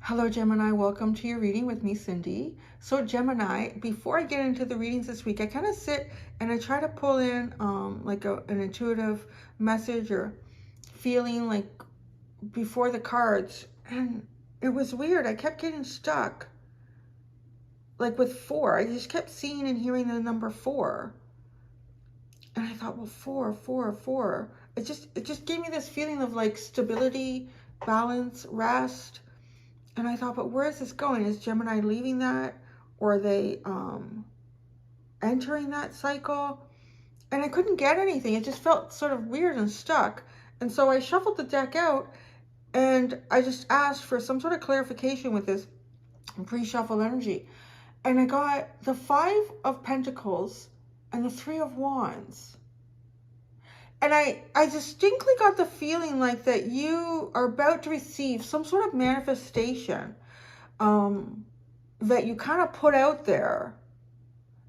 Hello, Gemini. Welcome to your reading with me, Cindy. So, Gemini, before I get into the readings this week, I kind of sit and I try to pull in an intuitive message or feeling like before the cards. And it was weird. I kept getting stuck like with 4. I just kept seeing and hearing the number 4. And I thought, well, 4, 4, 4. It just gave me this feeling of like stability, balance, rest. And I thought, but where is this going? Is Gemini leaving that? Or are they entering that cycle? And I couldn't get anything. It just felt sort of weird and stuck. And so I shuffled the deck out and I just asked for some sort of clarification with this pre-shuffle energy. And I got the 5 of Pentacles and the 3 of Wands. And I distinctly got the feeling like that you are about to receive some sort of manifestation that you kind of put out there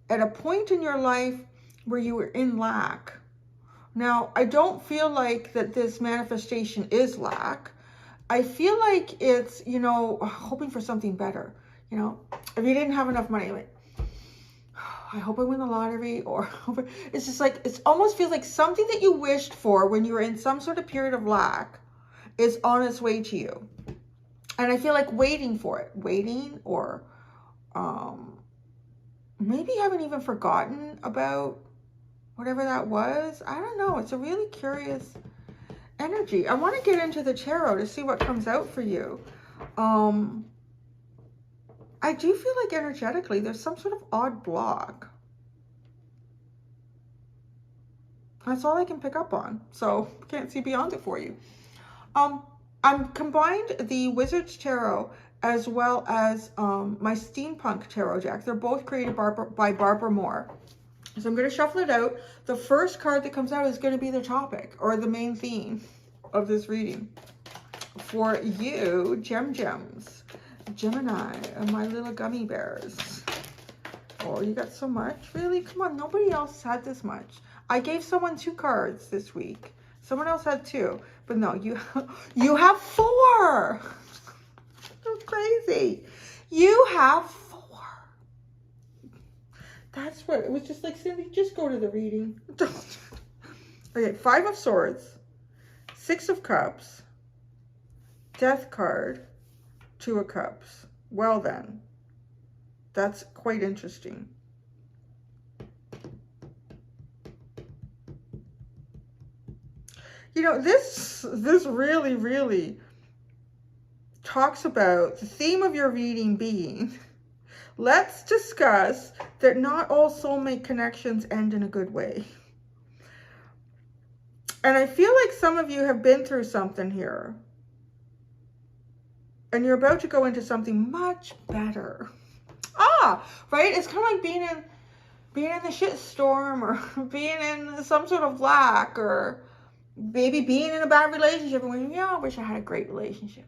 at a point in your life where you were in lack. Now, I don't feel like that this manifestation is lack. I feel like it's, hoping for something better. If you didn't have enough money, like, I hope I win the lottery, or it's just like, it almost feels like something that you wished for when you were in some sort of period of lack is on its way to you. And I feel like waiting for it, or maybe you haven't even forgotten about whatever that was. I don't know. It's a really curious energy. I want to get into the tarot to see what comes out for you. I do feel like energetically there's some sort of odd block. That's all I can pick up on. So can't see beyond it for you. I'm combined the Wizard's Tarot as well as my Steampunk Tarot deck. They're both created by Barbara Moore. So I'm going to shuffle it out. The first card that comes out is going to be the topic or the main theme of this reading. For you, Gems. Gemini and my little gummy bears. Oh, you got so much? Really? Come on, nobody else had this much. I gave someone 2 cards this week. Someone else had 2. But no, you have 4. That's crazy. You have 4. That's what it was, just like, Cindy, just go to the reading. Okay, 5 of Swords, 6 of Cups, Death card, 2 of Cups. Well then, that's quite interesting. This really, really talks about the theme of your reading being, let's discuss that not all soulmate connections end in a good way. And I feel like some of you have been through something here. And you're about to go into something much better. Right? It's kind of like being in the shit storm, or being in some sort of lack, or maybe being in a bad relationship and going, I wish I had a great relationship.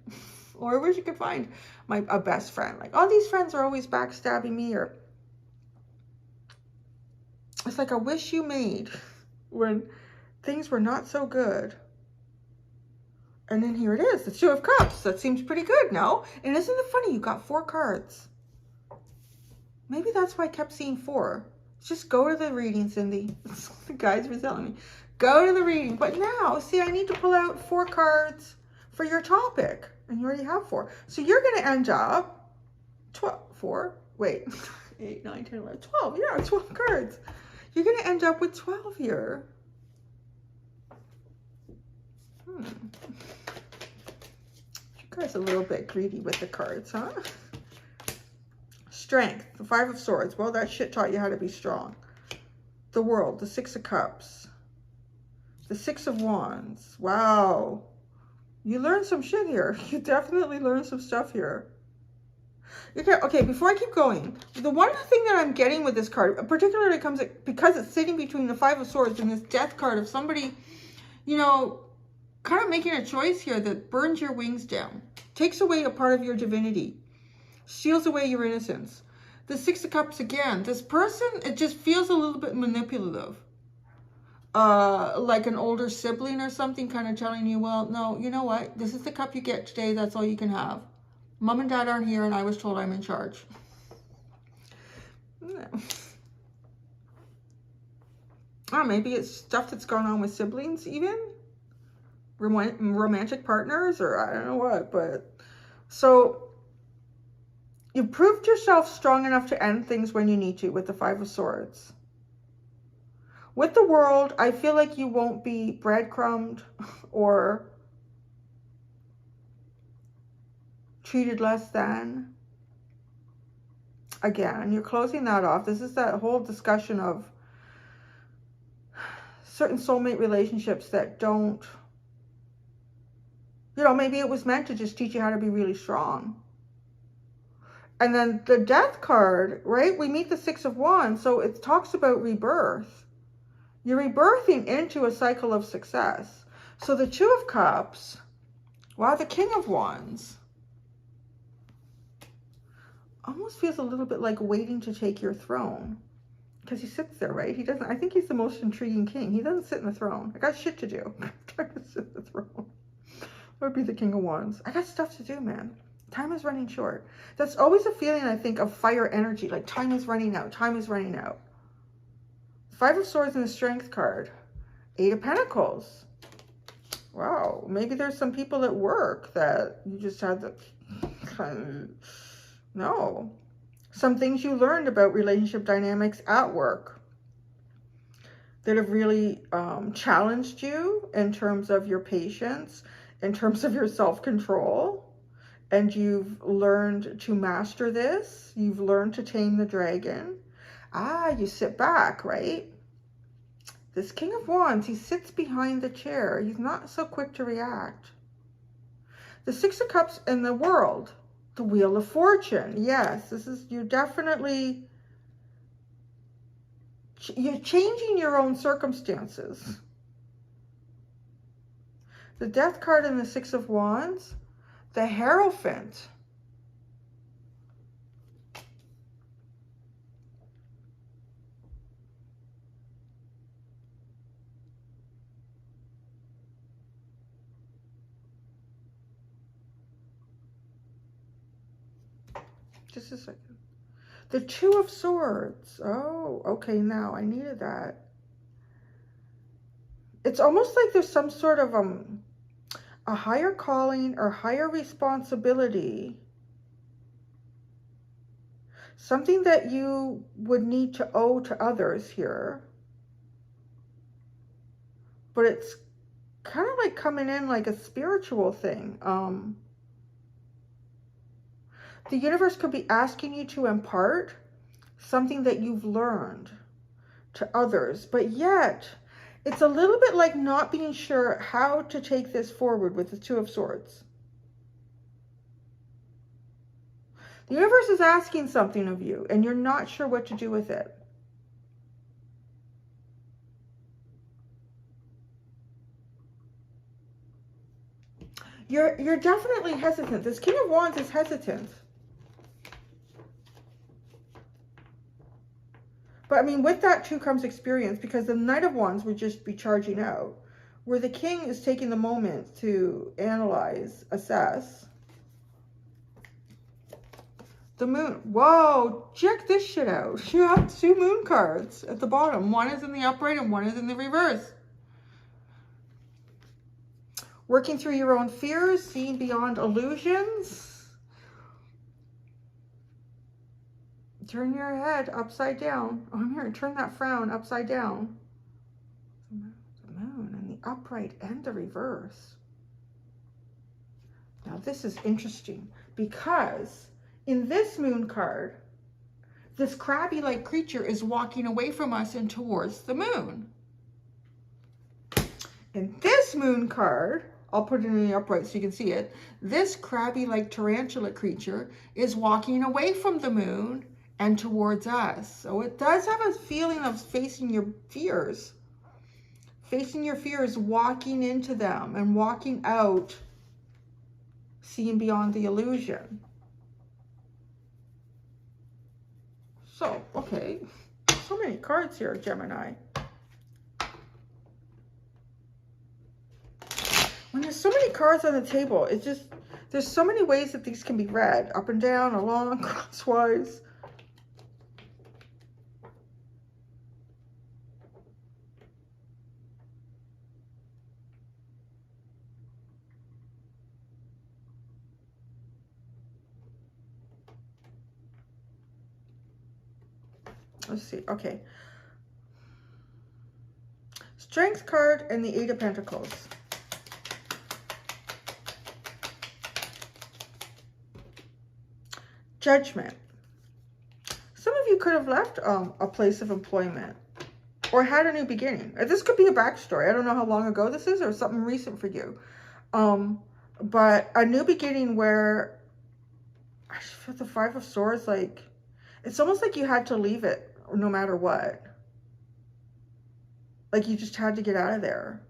Or I wish I could find a best friend. Like, all these friends are always backstabbing me, or it's like a wish you made when things were not so good. And then here it is, the 2 of Cups. That seems pretty good, no? And isn't it funny? You got 4 cards. Maybe that's why I kept seeing 4. Just go to the reading, Cindy. That's what the guides were telling me. Go to the reading. But now, see, I need to pull out 4 cards for your topic. And you already have 4. So you're going to end up 8, 9, 10, 11, 12. Yeah, 12 cards. You're going to end up with 12 here. You guys are a little bit greedy with the cards, huh? Strength, the 5 of Swords. Well, that shit taught you how to be strong. The World, the 6 of Cups. The 6 of Wands. Wow. You learned some shit here. You definitely learned some stuff here. Okay, before I keep going, the one thing that I'm getting with this card, particularly comes because it's sitting between the 5 of Swords and this Death card of somebody, kind of making a choice here that burns your wings down, takes away a part of your divinity, steals away your innocence. The 6 of Cups again, this person, it just feels a little bit manipulative. Like an older sibling or something, kind of telling you, well, no, you know what? This is the cup you get today. That's all you can have. Mom and Dad aren't here and I was told I'm in charge. No. Oh, maybe it's stuff that's gone on with siblings even. Romantic partners, or I don't know what, but so you proved yourself strong enough to end things when you need to with the Five of Swords. With the World, I feel like you won't be breadcrumbed or treated less than. Again, you're closing that off. This is that whole discussion of certain soulmate relationships that don't, you know, maybe it was meant to just teach you how to be really strong. And then the Death card, right? We meet the Six of Wands, so it talks about rebirth. You're rebirthing into a cycle of success. So the Two of Cups, wow, the King of Wands, almost feels a little bit like waiting to take your throne. Because he sits there, right? He doesn't, I think he's the most intriguing king. He doesn't sit in the throne. I got shit to do. I'm trying to sit in the throne. That would be the King of Wands. I got stuff to do, man. Time is running short. That's always a feeling, I think, of fire energy. Like time is running out. Time is running out. Five of Swords and the Strength card. Eight of Pentacles. Wow. Maybe there's some people at work that you just had the... No. Some things you learned about relationship dynamics at work that have really challenged you in terms of your patience, in terms of your self-control. And you've learned to master this. You've learned to tame the dragon. Ah, you sit back, right? This King of Wands, he sits behind the chair. He's not so quick to react. The Six of Cups in the World. The Wheel of Fortune. Yes, this is, you're definitely, you're changing your own circumstances. The Death card and the Six of Wands. The Hierophant. Just a second. The Two of Swords. Oh, okay, now I needed that. It's almost like there's some sort of a higher calling or higher responsibility. Something that you would need to owe to others here. But it's kind of like coming in like a spiritual thing. The universe could be asking you to impart something that you've learned to others, but yet it's a little bit like not being sure how to take this forward with the Two of Swords. The universe is asking something of you and you're not sure what to do with it. You're definitely hesitant. This King of Wands is hesitant. But I mean, with that too comes experience, because the Knight of Wands would just be charging out, where the King is taking the moment to analyze, assess. The Moon. Whoa, check this shit out. You have two Moon cards at the bottom. One is in the upright and one is in the reverse. Working through your own fears, seeing beyond illusions. Turn your head upside down. Oh, I'm here. Turn that frown upside down. The Moon and the upright and the reverse. Now this is interesting because in this Moon card, this crabby-like creature is walking away from us and towards the Moon. In this Moon card, I'll put it in the upright so you can see it. This crabby-like tarantula creature is walking away from the Moon and towards us. So it does have a feeling of facing your fears. Facing your fears, walking into them and walking out, seeing beyond the illusion. So, okay. So many cards here, Gemini. When there's so many cards on the table, it's just, There's so many ways that these can be read. Up and down, along, crosswise. Let's see. Okay. Strength card and the Eight of Pentacles. Judgment. Some of you could have left a place of employment or had a new beginning. This could be a backstory. I don't know how long ago this is or something recent for you. But a new beginning where, I feel the Five of Swords, like, it's almost like you had to leave it no matter what. Like you just had to get out of there.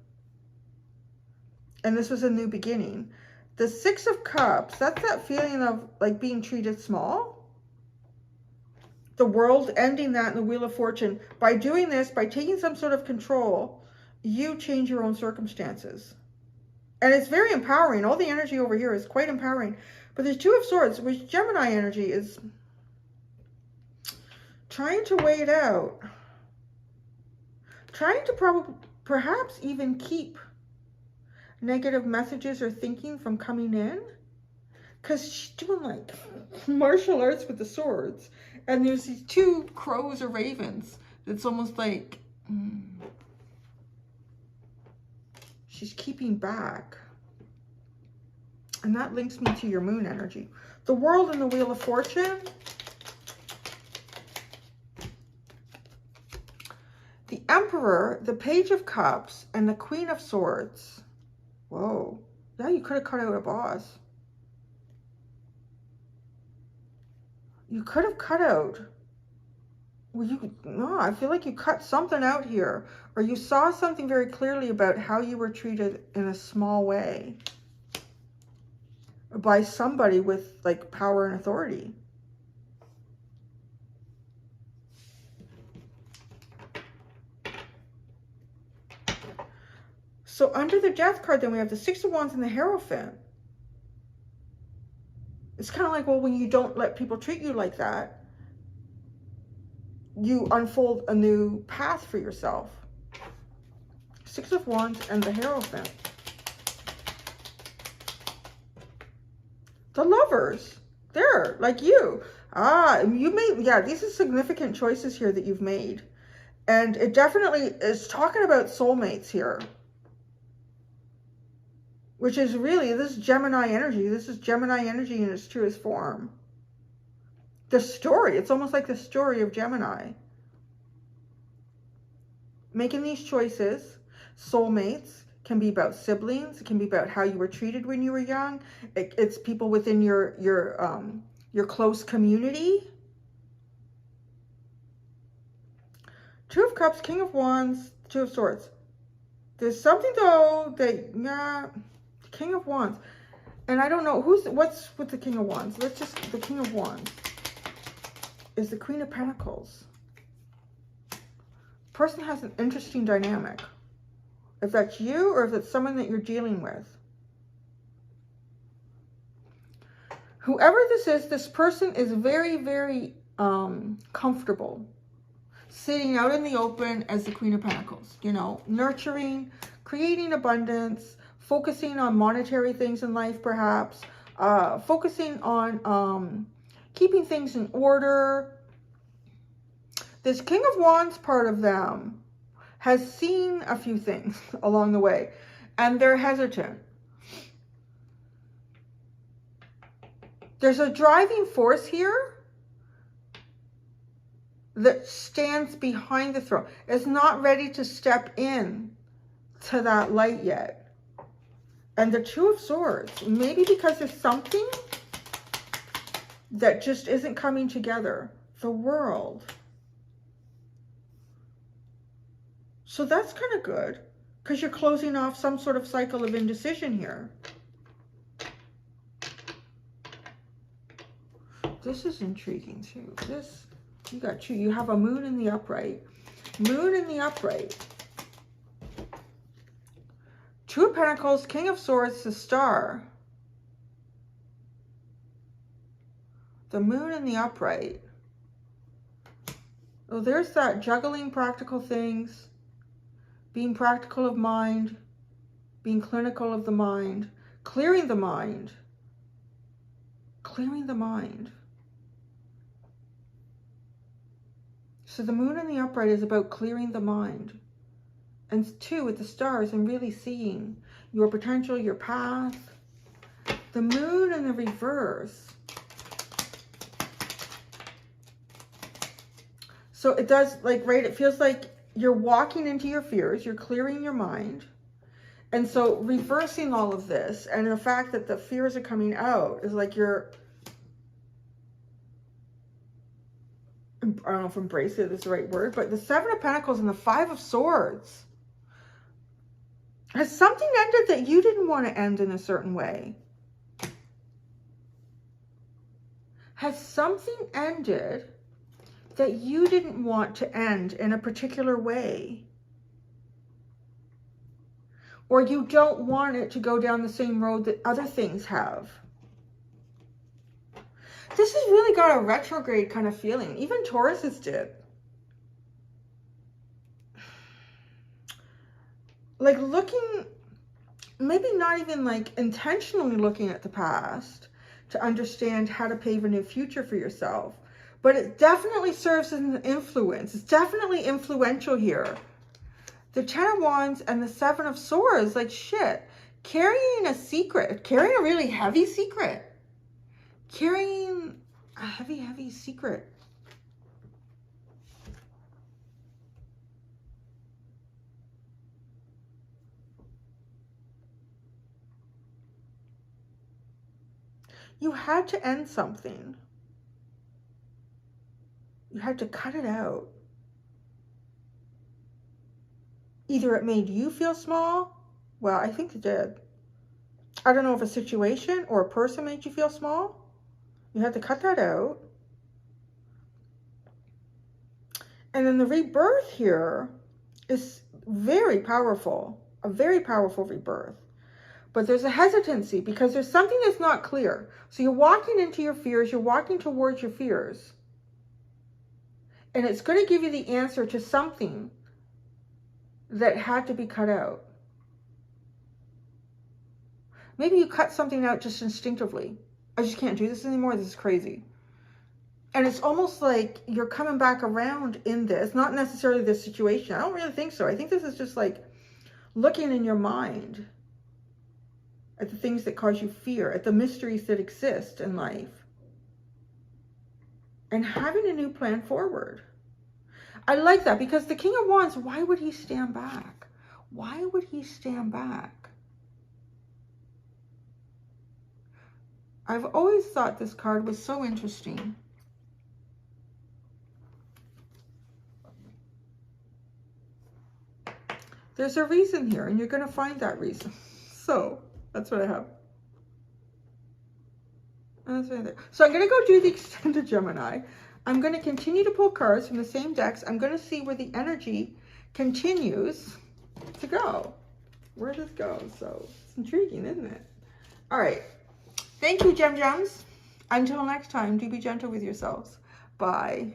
And this was a new beginning. The Six of Cups, that's that feeling of like being treated small. The world ending that in the Wheel of Fortune. By doing this, by taking some sort of control, you change your own circumstances. And it's very empowering. All the energy over here is quite empowering. But there's Two of Swords, which Gemini energy is trying to weigh it out. Trying to perhaps even keep negative messages or thinking from coming in. Because she's doing like martial arts with the swords. And there's these two crows or ravens. It's almost like she's keeping back. And that links me to your moon energy. The World and the Wheel of Fortune. The Emperor, the Page of Cups, and the Queen of Swords. Whoa. Yeah, you could have cut out a boss. You could have cut out. Well, no, I feel like you cut something out here. Or you saw something very clearly about how you were treated in a small way. By somebody with like power and authority. So under the Death card, then we have the Six of Wands and the Hierophant. It's kind of like, well, when you don't let people treat you like that, you unfold a new path for yourself. Six of Wands and the Hierophant. The Lovers. They're like you. You made, yeah, these are significant choices here that you've made. And it definitely is talking about soulmates here. Which is really, this is Gemini energy. This is Gemini energy in its truest form. The story, it's almost like the story of Gemini. Making these choices, soulmates, can be about siblings. It can be about how you were treated when you were young. It's people within your close community. Two of Cups, King of Wands, Two of Swords. There's something though that, yeah, King of Wands. And I don't know what's with the King of Wands. Let's just, the King of Wands is the Queen of Pentacles. Person has an interesting dynamic. If that's you or if it's someone that you're dealing with. Whoever this is, this person is very, very comfortable sitting out in the open as the Queen of Pentacles. You know, nurturing, creating abundance, focusing on monetary things in life, perhaps. Focusing on keeping things in order. This King of Wands part of them has seen a few things along the way, and they're hesitant. There's a driving force here that stands behind the throne. Is not ready to step in to that light yet. And the Two of Swords, maybe because there's something that just isn't coming together. The World. So that's kind of good, because you're closing off some sort of cycle of indecision here. This is intriguing too. This, you have a moon in the upright. Moon in the upright. Two of Pentacles, King of Swords, the Star. The Moon in the upright. Oh, there's that juggling practical things, being practical of mind, being clinical of the mind, clearing the mind, clearing the mind. So the Moon in the upright is about clearing the mind. And 2, with the stars and really seeing your potential, your path. The Moon in the reverse. So it does, like, right, it feels like you're walking into your fears, you're clearing your mind. And so reversing all of this, and the fact that the fears are coming out is like you're, I don't know if embrace it is the right word, but the 7 of Pentacles and the 5 of Swords. Has something ended that you didn't want to end in a certain way? Has something ended that you didn't want to end in a particular way? Or you don't want it to go down the same road that other things have? This has really got a retrograde kind of feeling. Even Tauruses did. Like looking, maybe not even like intentionally looking at the past to understand how to pave a new future for yourself. But it definitely serves as an influence. It's definitely influential here. The 10 of Wands and the 7 of Swords, like shit. Carrying a secret, carrying a really heavy secret. Carrying a heavy, heavy secret. You had to end something. You had to cut it out. Either it made you feel small. Well, I think it did. I don't know if a situation or a person made you feel small. You had to cut that out. And then the rebirth here is very powerful. A very powerful rebirth. But there's a hesitancy because there's something that's not clear. So you're walking into your fears. You're walking towards your fears. And it's going to give you the answer to something that had to be cut out. Maybe you cut something out just instinctively. I just can't do this anymore. This is crazy. And it's almost like you're coming back around in this. Not necessarily this situation. I don't really think so. I think this is just like looking in your mind at the things that cause you fear, at the mysteries that exist in life, and having a new plan forward. I like that because the King of Wands, why would he stand back? Why would he stand back? I've always thought this card was so interesting. There's a reason here, and you're going to find that reason. So that's what I have. So I'm going to go do the extended Gemini. I'm going to continue to pull cards from the same decks. I'm going to see where the energy continues to go. Where does it go? So it's intriguing, isn't it? All right. Thank you, Gem Gems. Until next time, do be gentle with yourselves. Bye.